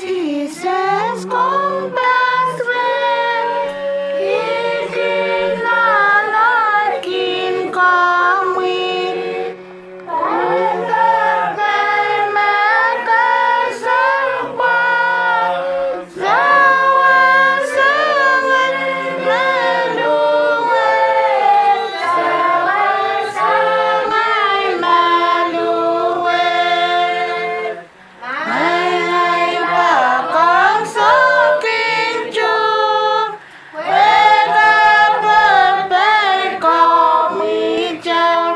Jesus, come back ikin lalakin kami Pagkakay magkasabay Sawa-sangan maluwet Sawa-sangay maluwet May bakang sakit dyan Weka berbay kami dyan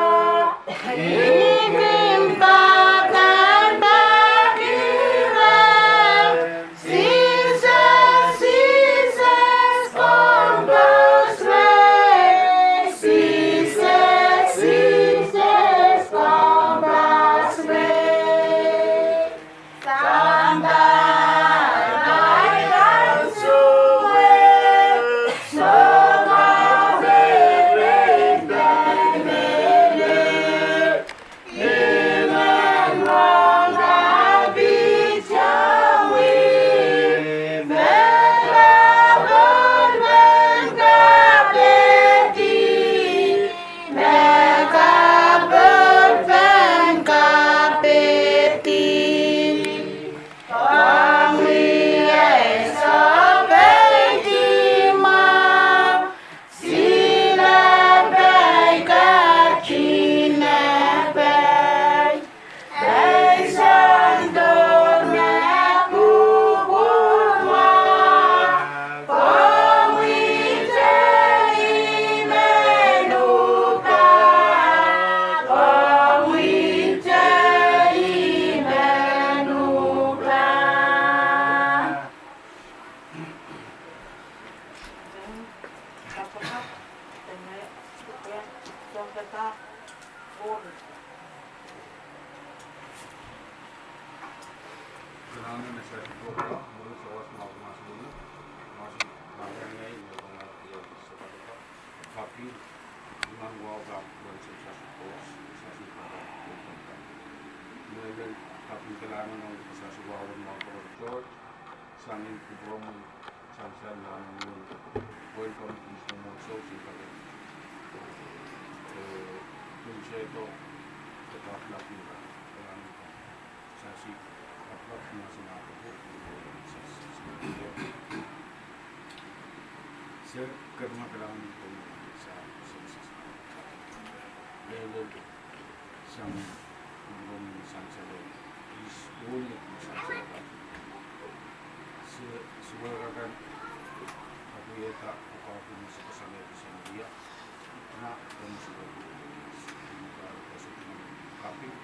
Ikimpakan bakiran Jesus, Jesus, come God's way Jesus, Jesus, come God's way Sampai ang suwe Sama bebek dan bebek Dengan mga bicawi Berkabut berkapeti Berkabut berkapeti Kami sampai di mau Sila baik kacina baik Baik santuna kubuma Kami jadi menuka Kami jadi menuka Kelahangen na sa ito, muli sa oras mga kumasulunod. Masih bagian ngayon, yung mga tiyo sa pagkaka. Happy, limang wawag doon sa isa sa oras, isa sa pagkaka. Ngayon, happy kailangan ng isa sa wawag mga produktor. Sa amin, kubro mo, sansan na yung welcome to sa mga show sa pagkaka. Kung siya ito, kataplat nila, kailangan ko. Sa si Kapag na sinabi ko, sir, karena kailangan ko sa level sa mga sansalo is ulit na sansalo. Suwaragan ako yata ako na sa kasalit sa Maria na kung suwaragan is kasi ng kapit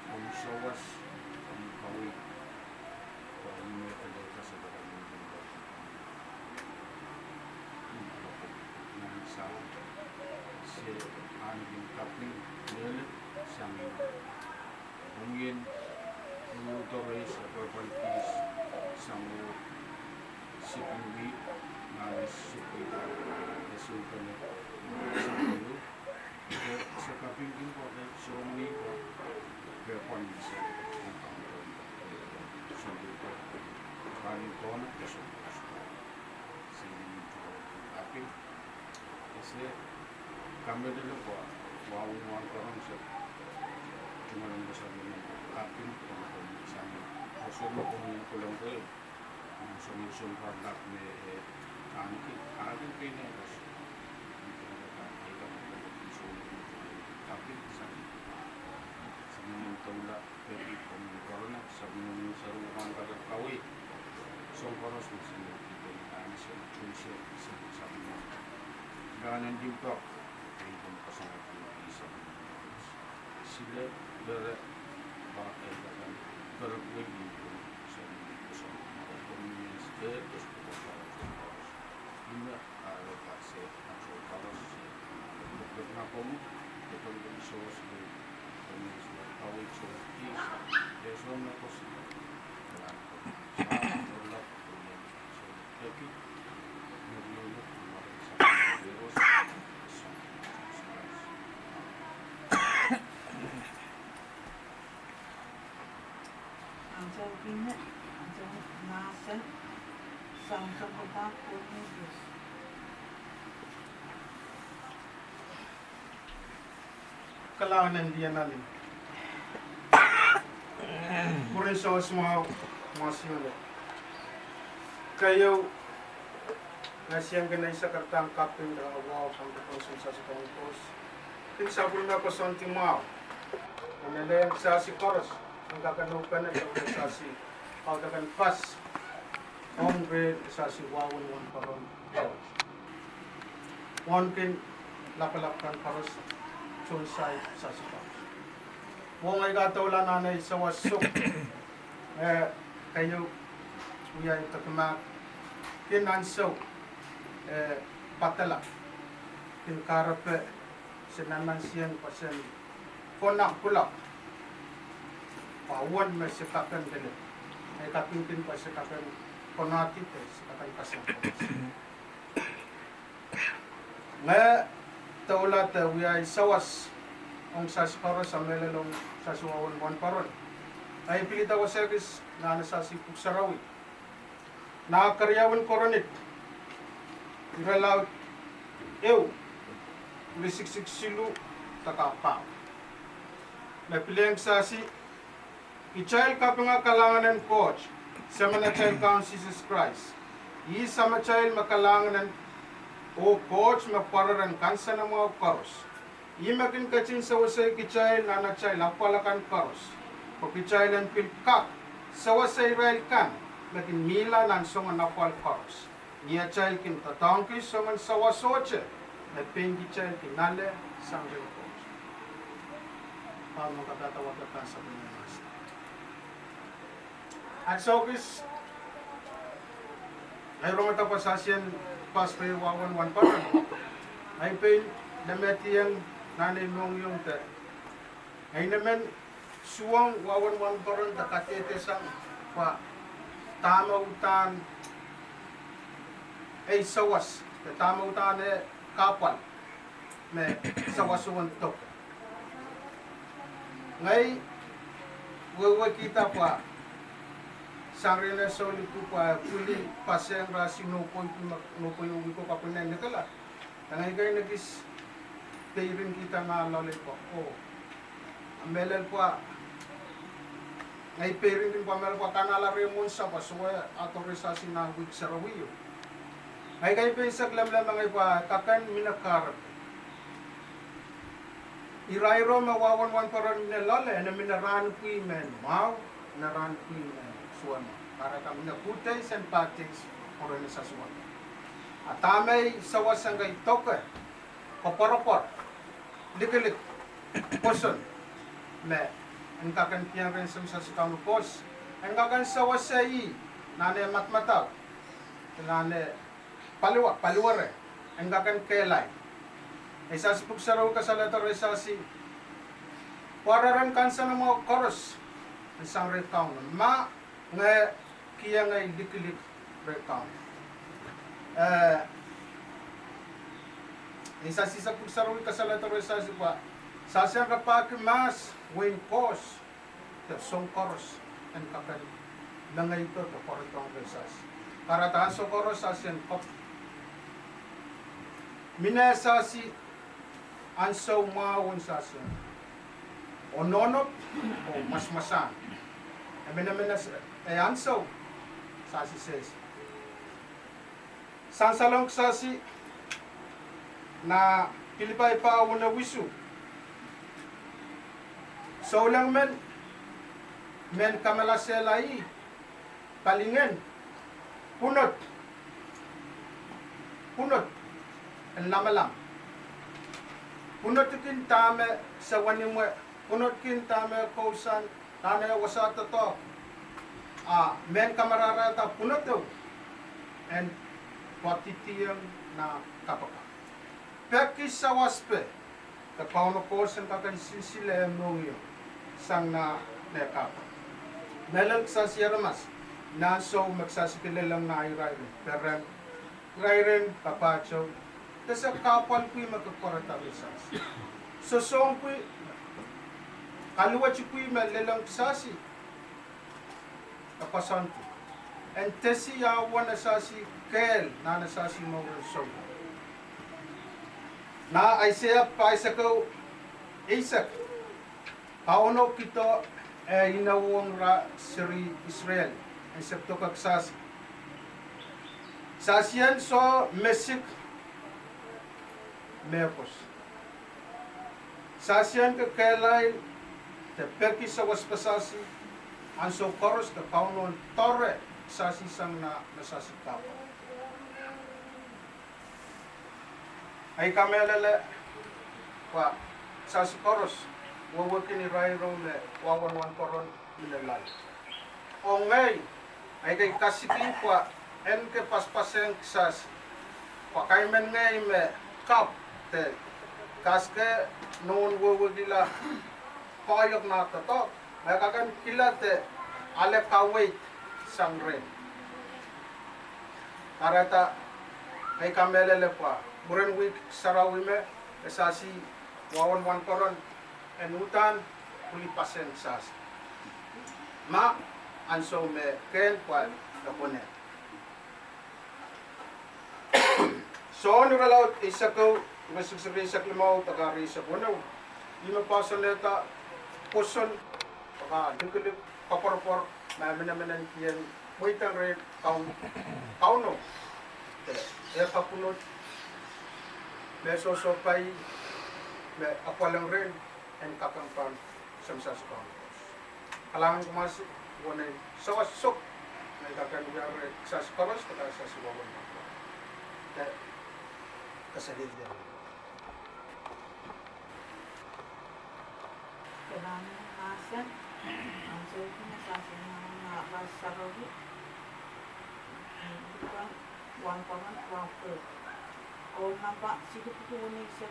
kung sawas ang kawit kung may kadalta sa barangay ng sa si aning kapling nil sang mungkin motoris atau politis sang sipi nais sipi resultan sang itu sa kapling ko ceremony ko berpon bisa sampai ke kali kon besok sini tapi kasi kami dulu po wawang karon sa cuma lang sa mga kapin kung isang person mo kung yung kulang ko yun yung solution product ni auntie pineros kapin sa mga tula pwede kung corona sa mga sarungan kagakawi so koros mo sa mga people na siya sa mga ganan din po ay kung pasangat ng isang sila bakit akan berwig dito sa mga communities terus hingga ada kasi atau kalau beberapa kamu betul-betul sos di communities kawit sos is there's one Jauhina, jauh nasan, sang kapatapon ng Diyos. Kelahngen dia namin. Purin sa mga siyole. Kayo na siyang ganay sa kartang kapin na awaw ang kaponsyon sa sikongkos. Pinsabul na ko sa anting mau. Nanalayang sa si Koros. Ang kakanupan na sa si Kaudakan Pas. Ombre sa si Wawan wan paron. Wankin lapalakan Koros. Sunsay sa si Koros. Wong ay katawala nanay sa wasok. Kayo uyay takmak. Kinansaw. Patala. Kinkarape. Sinanan siyang pasen. Konak pulak. Pawan may sikakan dili. Ay kapimpin pa sikakan konati te sikakan pasen. Nga taula te uyay sawas. Ang sasikaro sa melalong sa suwawan wan paron. Ay pilita ko service na nasasipuk sarawi. Nakakaryawan koronit. Iralaw ew. Ulisiksik silu takapaw. Napileng sasi i-child ka nga kalanganan coach sa mga child count Jesus Christ. Isa ma child makalanganan o coach mapararan kansa ng mga karos. Imakin kachin sa wasay ki-child na na-child apalakan karos. O ki-child ang pilkak sa wasay rail kan lakin mila nan songan apal karos. Niya child kin tatangki songan sa wasoche na pengi child kinale sang coach. Paano katatawag ka sa pinamas. At so kis ay rumata pa sa siyan pas pa wawan wan paran. Ay pen nametiyan nanay mong yung te. Ay naman suwang wawan wan paran takatete sang pa tama utan ay sawas. Tama utan kapal me sawasuan tok. Ngay wewe kita pa sangre na soli ko pa puli paseng rasi nupoy uwi ko kapunan nakala. Tangay kayo nagis pairing kita nga lolay po. Oh. Amelel po ngay pairing din po amel po kanala remon sa paswa autorisasi na week sa rawiyo. Ngay kayo pensak lamlam ngay pa kakan minakarap. Irairo mawawan wan paran nilale na minaran kui men mau naran kui men suwan para kami na putay sen patings oran sa suwan. Atamay sawas ang kay toke koporopor likelik poson me ang kakan piang rin sa sikano pos ang kakan sawas sa i nane matmataw nane paluware ang kakan kelay. Isa sa pugsaraw ka sa letter isa si wararan kansa ng mga koros isang recount ma nga kiya nga likilik recount isa sa pugsaraw ka sa letter isa si pa sa siyang kapag mas win kos the song koros and kakan langay ito to koritong resas para tahan so koros sa siyang kop minasa si ansaw mawon sa siya. O nonop, o masmasan. Namin ay ansaw. Sa si says. Sansalong sa si na pilipay pa na wisu. So lang men kamalaselay palingen. Punot. Ang lamalang. Punot kin tame sa wanimwe. Punot kin tame kausan. Tane wasata to. Men kamararata punot to. And patitiyang na kapaka. Pekis sa waspe. Kapauno kausan kakansinsile mong yun. Sang na nekapa. Melang sa siyaramas. Naso magsasikilalang na irayin. Pero irayin kapacho. Kasi kapal ko yung magkakoratarisas. So song ko kaluwat si ko yung malilang sasi. kapasanti. En tesi ya wana sasi kel na sasi mawal so. Na Isaiah pa Isaac Isaac. Pauno kito inawong ra siri Israel. En septo kaksasi. Sasian so mesik mepos. Sasian ke kelai te perki sa waspasasi anso koros ke kaunon torre sasi sang na sasi kapa. Ay kamelele pa sasi koros wawakin irai role wawan koron milalal. Ongay ay kay kasikin pa en ke paspaseng sas pakaimen ngay me kap te kaske noon wawagila payok na tato makakan kila te ale kawait sangre karata ay kamelele pa buren week sarawi me esasi wawan koron en utan pulipaseng sas ma anso me ken pa kapone. So nuralaw isa ko masuksuri sa klimaw tagari sa puno. Lima pasaleta puson paka dukulip paporpor na minamanan kiyan muitang red kauno. Kapunot beso sopay me akwalang rin en kakangpan samsas kampos. Kailangan kumasi wanay sawasok na ikakanuyari sa skoros kata sa suwawan mo. Kasalid yan. Kelahngen nasan. Ang sayo ko na sasi na basarawi. Bukan wan paman wapo. O naba sige po ni sa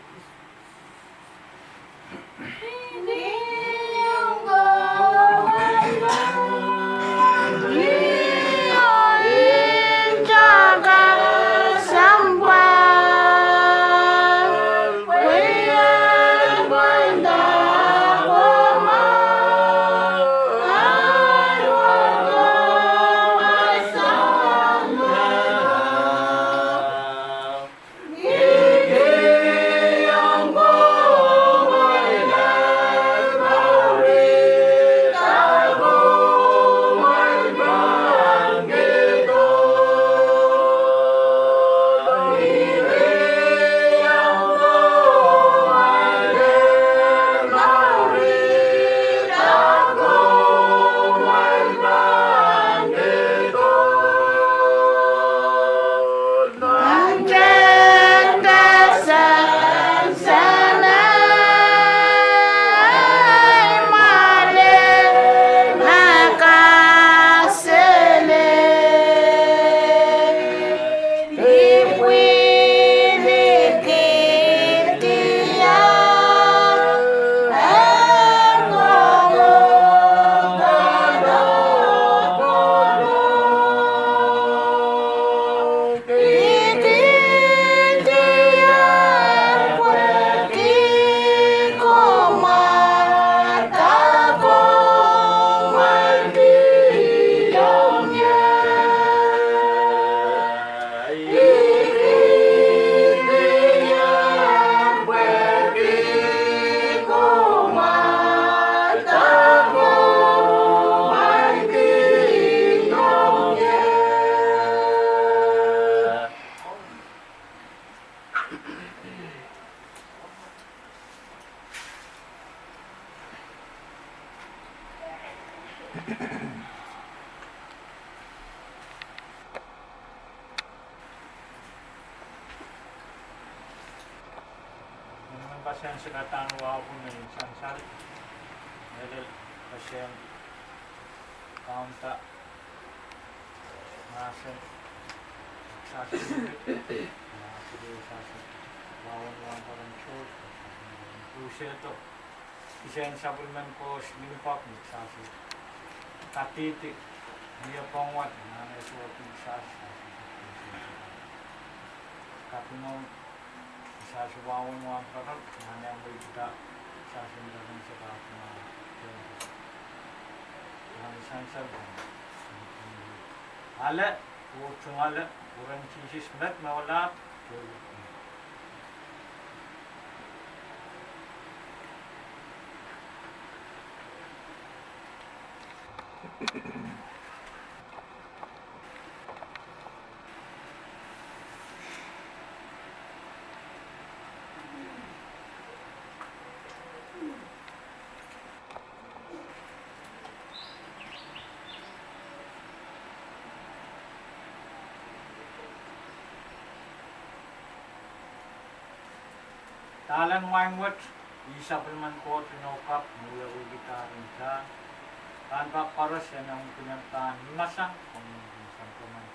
pasyan sa katanwa ko na yung sansal. Dahil pasyan kaunta nasan sasalit nakasalit sasalit wawan parang short pusya to isa yung supplement ko minipop sasalit katitik niya pangwat na nasuwating sasalit kapinong sasuwawan mo ang parang na yung kita sasundan sa kapinong ang sansal alle, utsung alle, urang sisis met mawalap, talan wangwat, isa man ko tinokap, mula ugitarin sa, tanpa paras yan ang pinantahan, masang, kung saan ko man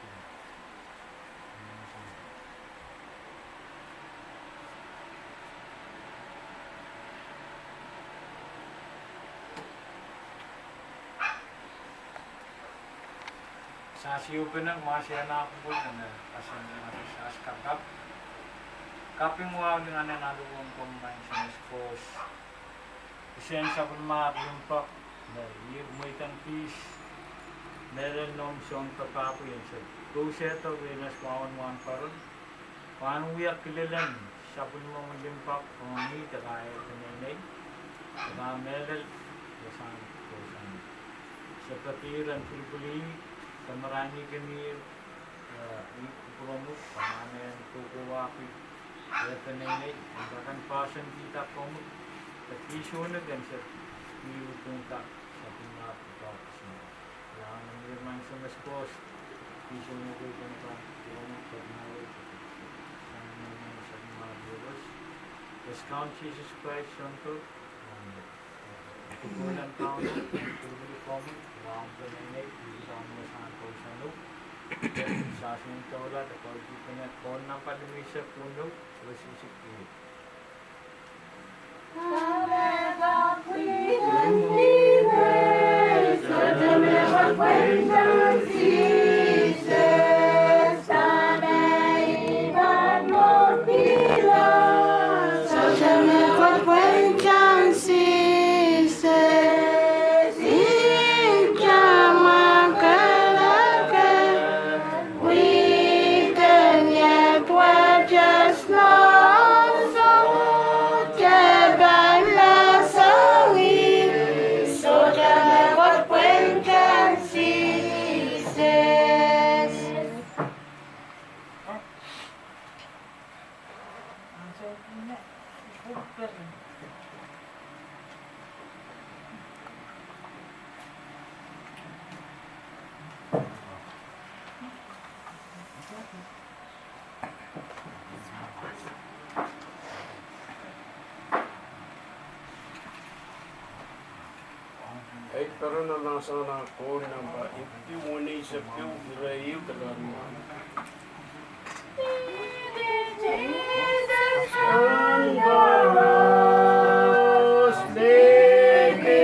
sa siyo ko nang masya na ako po na kasan na sa askakap. Kaping wow dengan naluwang kumain sa spos. Isensa pun maglumpak na may pis. Meron nung siyang kapapo yan sa kuseto venas wawan paron. Paano wiyak kilalan siya pun mo maglimpak kumami takaya kanenay. Taka meron yasan kosan. Sa patiran pulpuli kamarani kami promo pamanen kukuwapi. Ya kanenay bahkan pasan kita komo isu na gan sa iutunta sa pinapapapos mo. Kailangan ng mirman sa mas post. Isu na ko itong komo pag-naway sa mirman sa mga viewers. Discount Jesus Christ Santo. Tukulan taon na. Tukulan komo. Kailangan kanenay. Isang mo sa ako sa nuk. Sa asin tawala. Tapos dito na kon ng palumi sa puno. Resisik ini. Ay karon na lang sa ko na ba iti wani sa piu rayu Kelahngen. Lege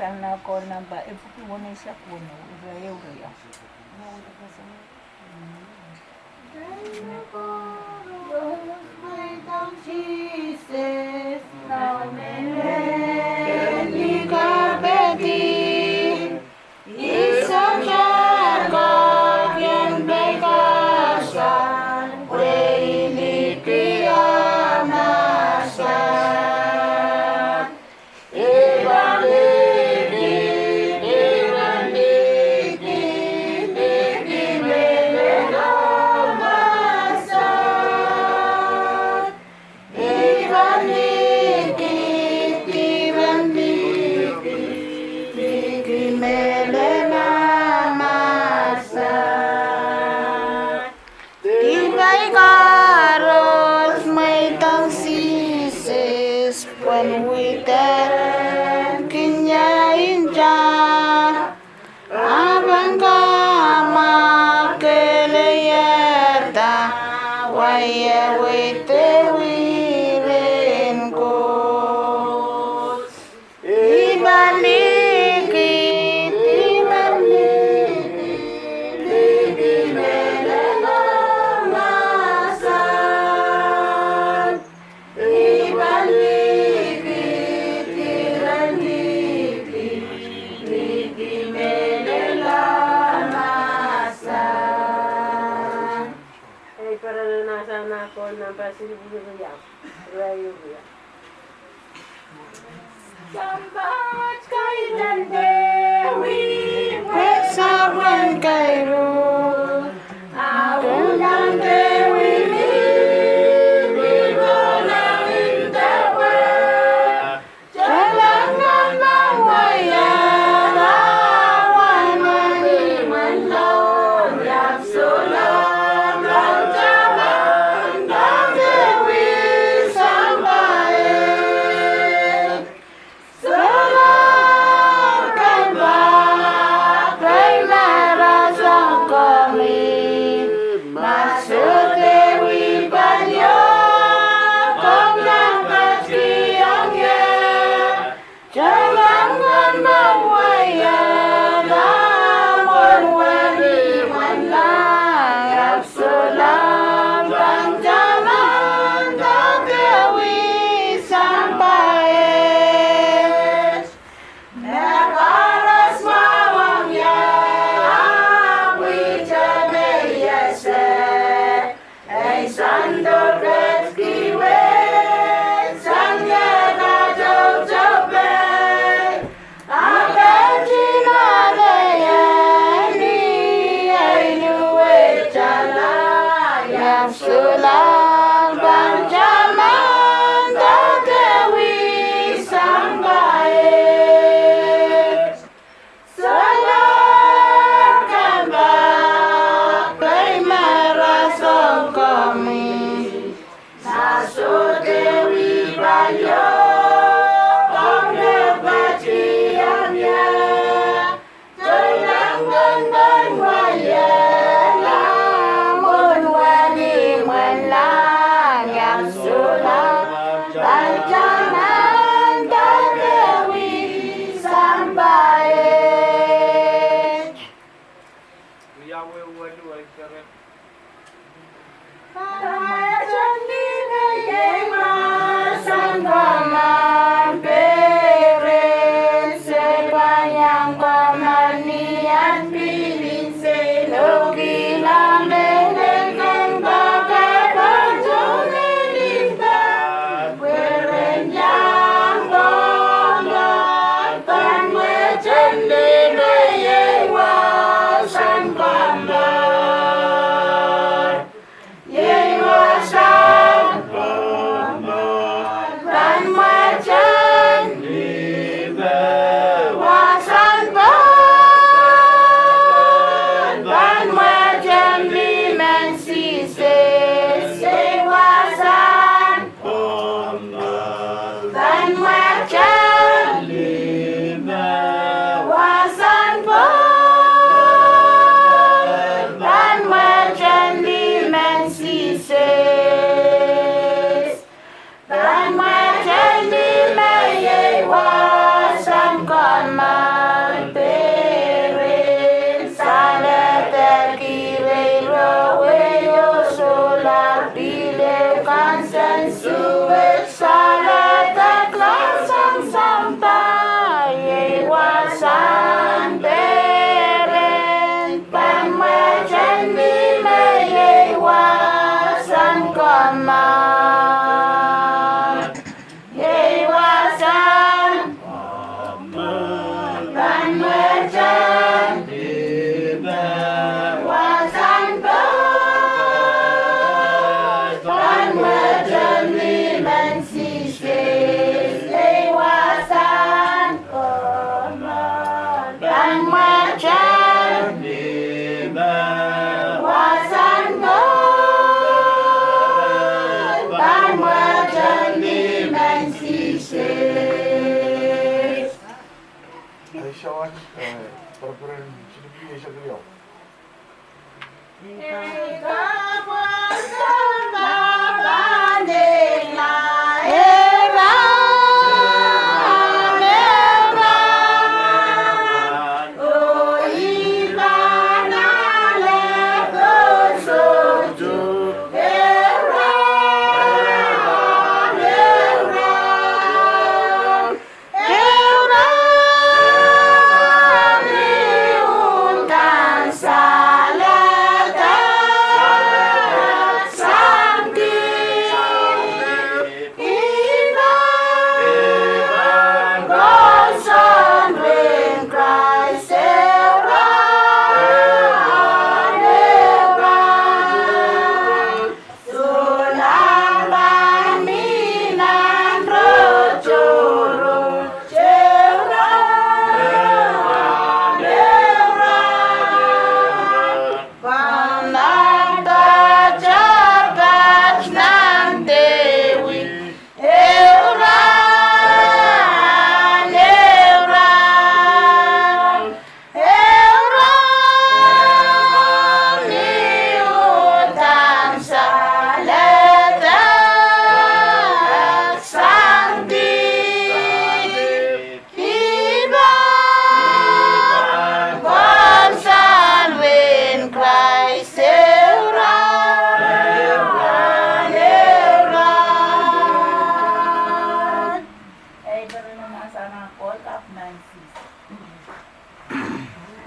sana ko na ba ipukunin siya kuno urayo urayo. Jesus, now me kabeti, isang jaga yang bekasan, ini kiamasan, when we dan kinyain ja abang kama keleyata waya wete wiren ko ibaliki sambat kailan dewi saban kairo aku lang dewi bilang intawa jalangan mawaya lawan iman lawan yang sulam lancaman dan dewi sampai Salam Ayşavan, perempuan sini biasa beliau.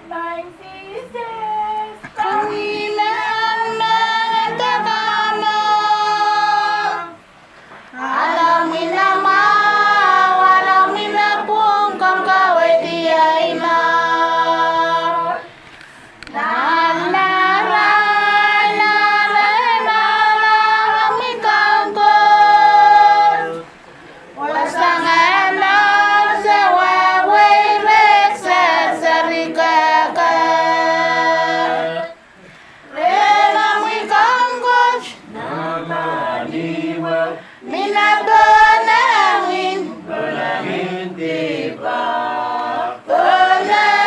Mandese.